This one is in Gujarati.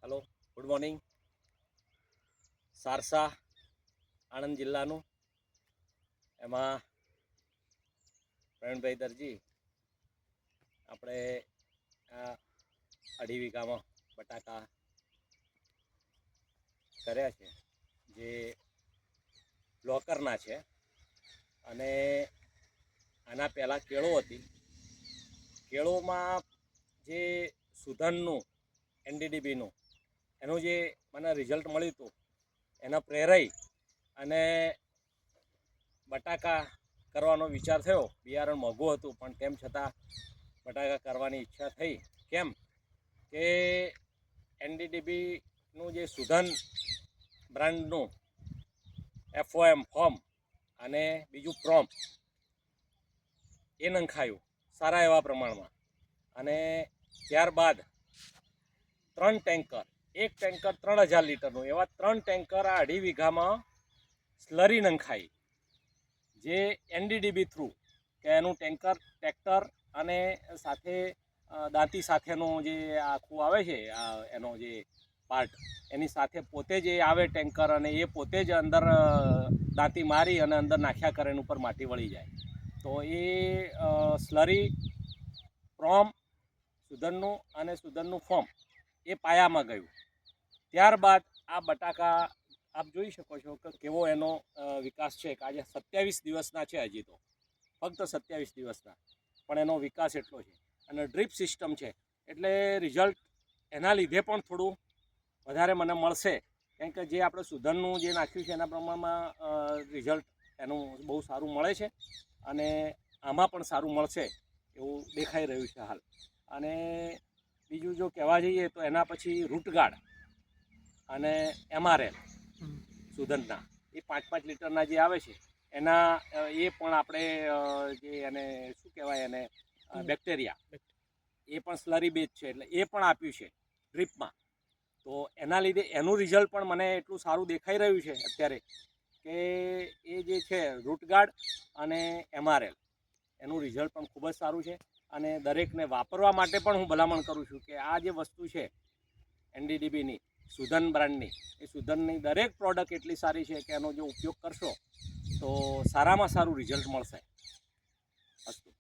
Hello, good morning. Sarsa Anand જિલ્લાનું, એમાં પ્રવીણભાઈ દરજી આપણે આ 2.5 વીઘામાં બટાકા કર્યા છે, જે લોકરના છે. અને આના પહેલાં કેળો હતી. કેળોમાં જે સુધનનું NDDBનું એનું જે મને રિઝલ્ટ મળ્યું હતું, એના પ્રેરાઈ અને બટાકા કરવાનો વિચાર થયો. બિયારણ મોંઘું હતું, પણ તેમ છતાં બટાકા કરવાની ઈચ્છા થઈ. કેમ કે NDDBનું જે સુધન બ્રાન્ડનું FOM ફોર્મ અને બીજું પ્રોમ એ નંખાયું સારા એવા પ્રમાણમાં. અને ત્યારબાદ 3 ટેન્કર, એક ટેન્કર 3000 લીટરનું, એવા 3 ટેન્કર આ 2.5 વીઘામાં સ્લરી નંખાઈ, જે NDDB થ્રુ કે એનું ટ્રેક્ટર અને સાથે દાંતી સાથેનું જે આખું આવે છે, એનો જે પાર્ટ, એની સાથે પોતે જ આવે ટેન્કર, અને એ પોતે જ અંદર દાંતી મારી અને અંદર નાખ્યા કરે, એની ઉપર માટી વળી જાય. તો એ સ્લરી પ્રોમ સુધનનું અને સુધનનું ફોર્મ એ પાયામાં ગયું. ત્યારબાદ આ બટાકા આપ જોઈ શકો છો કે કેવો એનો વિકાસ છે. કે આજે 27 દિવસના છે, હજી તો ફક્ત 27 દિવસના, પણ એનો વિકાસ એટલો છે. અને ડ્રીપ સિસ્ટમ છે, એટલે રિઝલ્ટ એના લીધે પણ થોડું વધારે મને મળશે. કેમ કે જે આપણે સુધનનું જે નાખ્યું છે એના પ્રમાણમાં રિઝલ્ટ એનું બહુ સારું મળે છે, અને આમાં પણ સારું મળશે એવું દેખાઈ રહ્યું છે હાલ. અને બીજું જો કહેવા જઈએ તો એના પછી રૂટગાર્ડ અને MRL સુધનના એ 5-5 લીટરના જે આવે છે, એના એ પણ આપણે જે એને શું કહેવાય, એને બેક્ટેરિયા, એ પણ સ્લરી બેઝ છે, એટલે એ પણ આપ્યું છે ડ્રીપમાં. તો એના લીધે એનું રિઝલ્ટ પણ મને એટલું સારું દેખાઈ રહ્યું છે અત્યારે, કે એ જે છે રૂટગાર્ડ અને MRL એનું રિઝલ્ટ પણ ખૂબ જ સારું છે. અને દરેકને વાપરવા માટે પણ હું ભલામણ કરું છું કે આ જે વસ્તુ છે NDDBની સુધન બ્રાન્ડની, એ સુધનની દરેક પ્રોડક્ટ એટલી સારી છે કે એનો જો ઉપયોગ કરશો તો સારામાં સારું રિઝલ્ટ મળશે. અસ્તુ.